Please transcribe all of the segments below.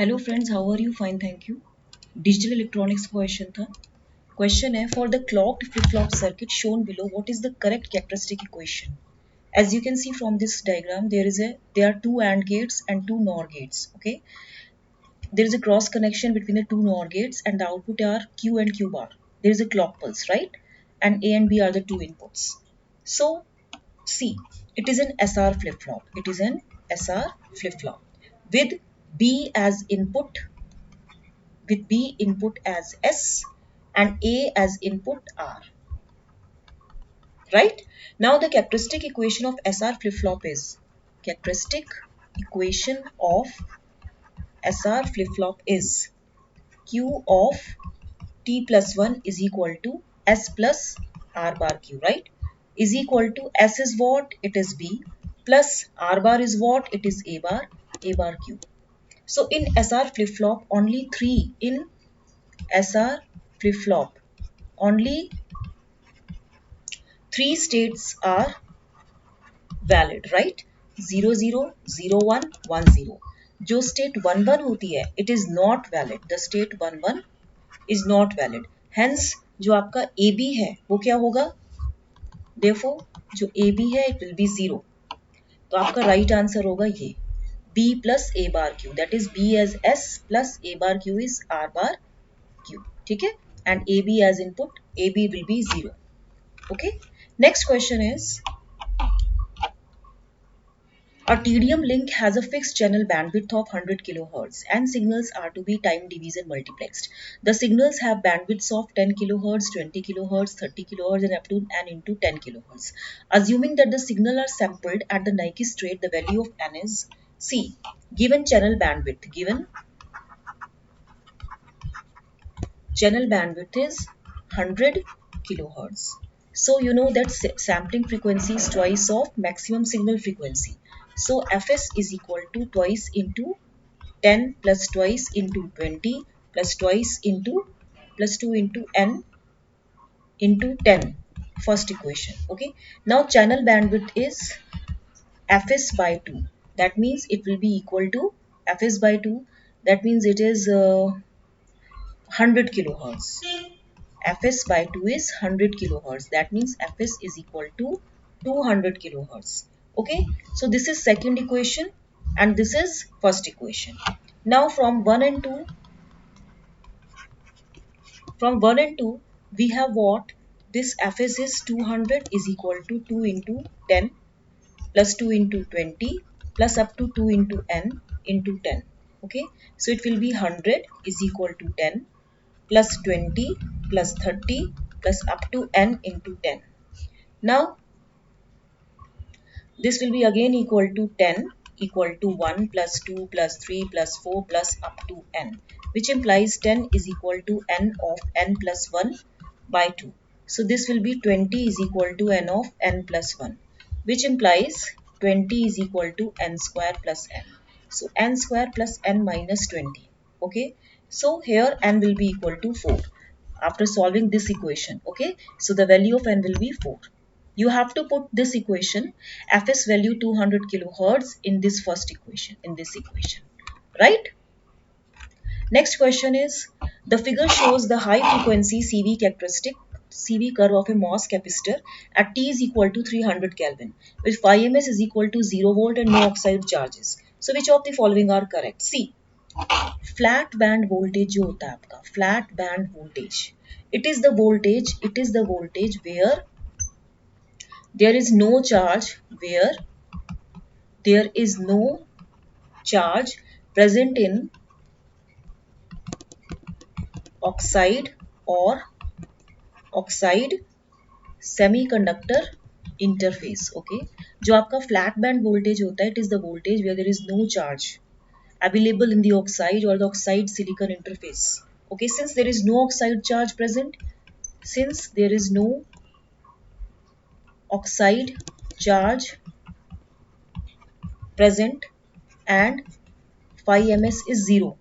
Hello friends, how are you? Fine, thank you. Digital electronics question था। Question है for the clocked flip flop circuit shown below what is the correct characteristic equation? As you can see from this diagram, there are two AND gates and two NOR gates. Okay, there is a cross connection between the two NOR gates, and the output are Q and Q bar. There is a clock pulse, right? And A and B are the two inputs. So see, it is an SR flip flop. It is an SR flip flop with B as input, with B input as S and A as input R, right? Now the characteristic equation of SR flip-flop is, characteristic equation of SR flip-flop is Q of T plus 1 is equal to S plus R bar Q, right? Is equal to S is what? It is B, plus R bar is what? It is A bar Q. So in SR flip-flop, only three, in SR flip-flop, only three states are valid, right? 0 0 0 1 1 0. जो state 1 1 होती है, it is not valid. The state 1 1 is not valid. Hence जो आपका AB है वो क्या होगा? Therefore जो AB है it will be 0. तो आपका right answer होगा ये B plus A bar Q, that is B as S plus A bar Q is R bar Q. ठीक है? And AB as input, AB will be 0. Okay. Next question is, a TDM link has a fixed channel bandwidth of 100 kHz and signals are to be time division multiplexed. The signals have bandwidths of 10 kHz, 20 kHz, 30 kHz and up to and into 10 kHz. Assuming that the signal are sampled at the Nyquist rate, the value of n is C. Given channel bandwidth is 100 kHz. So you know that sampling frequency is twice of maximum signal frequency. So Fs is equal to twice into 10 plus twice into 20 plus twice into plus 2 into n into 10. First equation. Okay. Now channel bandwidth is Fs by 2. That means it will be equal to Fs by 2. That means it is 100 kilohertz. Fs by 2 is 100 kilohertz. That means Fs is equal to 200 kilohertz. Okay, so this is second equation and this is first equation. Now from 1 and 2, we have what? This Fs is 200 is equal to 2 into 10 plus 2 into 20 plus up to 2 into n into 10. Okay, so it will be 100 is equal to 10 plus 20 plus 30 plus up to n into 10. Now this will be again equal to 10 equal to 1 plus 2 plus 3 plus 4 plus up to n, which implies 10 is equal to n of n plus 1 by 2. So this will be 20 is equal to n of n plus 1, which implies 20 is equal to n square plus n. So n square plus n minus 20. Okay. So here n will be equal to 4 after solving this equation. Okay. So the value of n will be 4. You have to put this equation, Fs value 200 kilohertz in this first equation, right? Next question is, the figure shows the high frequency CV characteristic, CV curve of a MOS capacitor at T is equal to 300 Kelvin, with phi ms is equal to 0 volt and no oxide charges. So which of the following are correct? See, flat band voltage जो होता है आपका, flat band voltage, it is the voltage where there is no charge, present in oxide or oxide semiconductor interface. Okay, जो आपका flat band voltage होता है, it is the voltage where there is no charge available in the oxide or the oxide silicon interface. Okay, since there is no oxide charge present, since there is no oxide charge present and phi ms is 0,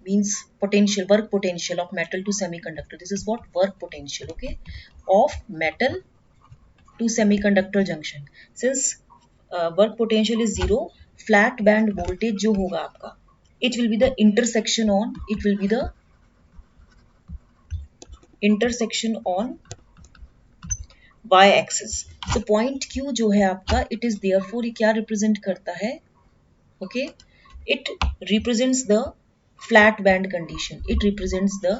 means potential, work potential of metal to semiconductor. This is what work potential, okay, of metal to semiconductor junction. Since work potential is 0, flat band voltage जो होगा आपका, it will be the intersection on y axis. So point Q जो है आपका, it is therefore ये क्या represent करता है? Okay, it represents the flat band condition. It represents the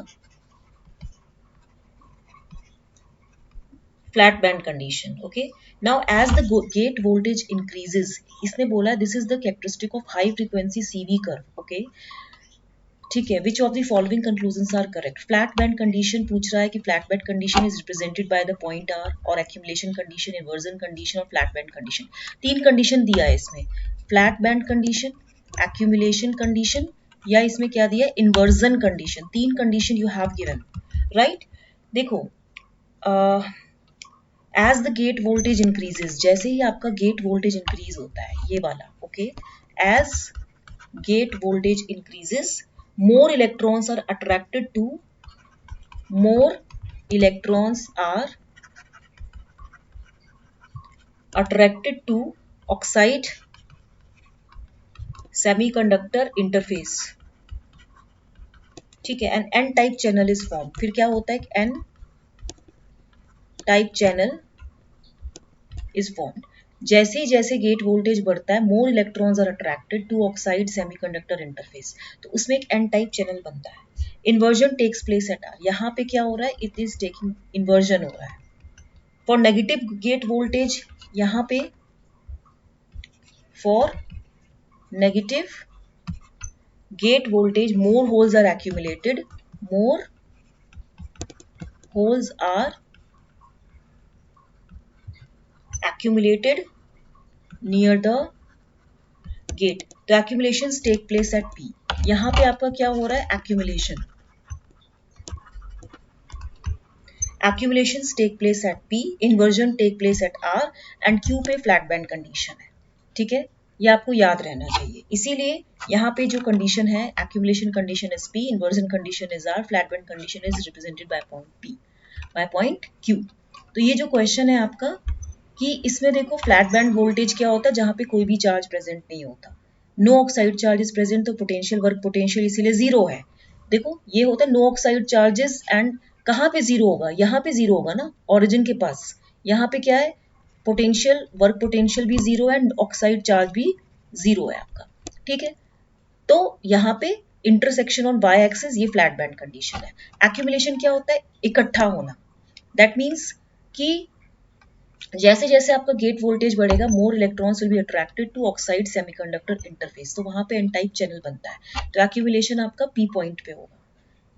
flat band condition. Okay, now as the gate voltage increases, इसने बोला this is the characteristic of high frequency CV curve. Okay, ठीक है, which of the following conclusions are correct? Flat band condition पूछ रहा है कि flat band condition is represented by the point R, और accumulation condition, inversion condition और flat band condition. तीन condition दिया है इसमें, flat band condition, accumulation condition, या इसमें क्या दिया है, इन्वर्जन कंडीशन. तीन condition you have given, right. देखो, as the gate voltage increases, जैसे ही आपका गेट वोल्टेज इंक्रीज होता है, ये वाला, okay, as gate voltage increases, more electrons are attracted to oxide semiconductor interface. ठीक है, and N type channel is form. फिर क्या होता है, N type channel is formed. जैसे गेट वोल्टेज बढ़ता है, more electrons are attracted to oxide semiconductor interface, तो उसमें एक एन टाइप चैनल बनता है. Inversion takes place at R. यहाँ पे क्या हो रहा है, इट इज टेकिंग इन्वर्जन हो रहा है. फॉर नेगेटिव गेट वोल्टेज, यहाँ पे for negative gate voltage more holes are accumulated near the gate. The accumulations take place at P. यहाँ पे आपका क्या हो रहा है, accumulations take place at P, inversion take place at R and Q पे flat band condition है. ठीक है, ये आपको याद रहना चाहिए. इसीलिए यहाँ पे जो कंडीशन है, accumulation condition is P, inversion condition is R, flat band condition is represented by point Q. तो ये जो क्वेश्चन है आपका, कि इसमें देखो फ्लैट बैंड वोल्टेज क्या होता है, जहां पे कोई भी चार्ज प्रेजेंट नहीं होता, नो ऑक्साइड चार्जेस प्रेजेंट, तो पोटेंशियल वर्क पोटेंशियल इसीलिए जीरो है. देखो ये होता है नो ऑक्साइड चार्जेस, एंड कहाँ पे जीरो होगा, यहाँ पे जीरो होगा ना, ओरिजिन के पास. यहाँ पे क्या है, पोटेंशियल वर्क पोटेंशियल भी जीरो है, एंड ऑक्साइड चार्ज भी जीरो है आपका. ठीक है, तो यहाँ पे इंटरसेक्शन ऑन वाई एक्सिस, ये फ्लैट बैंड कंडीशन है. एक्यूमुलेशन क्या होता है, इकट्ठा होना. दैट मीन्स कि जैसे जैसे आपका गेट वोल्टेज बढ़ेगा, more electrons will be attracted to oxide semiconductor interface, तो वहां पे एन टाइप चैनल बनता है. तो एक्यूमुलेशन आपका पी पॉइंट पे होगा,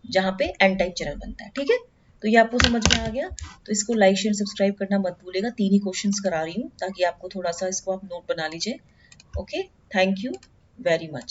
जहां पे एन टाइप चैनल बनता है. ठीक है, तो ये आपको समझ में आ गया. तो इसको लाइक शेयर सब्सक्राइब करना मत भूलेगा. 3 ही क्वेश्चंस करा रही हूँ, ताकि आपको थोड़ा सा इसको आप नोट बना लीजिए. Okay, thank you very much.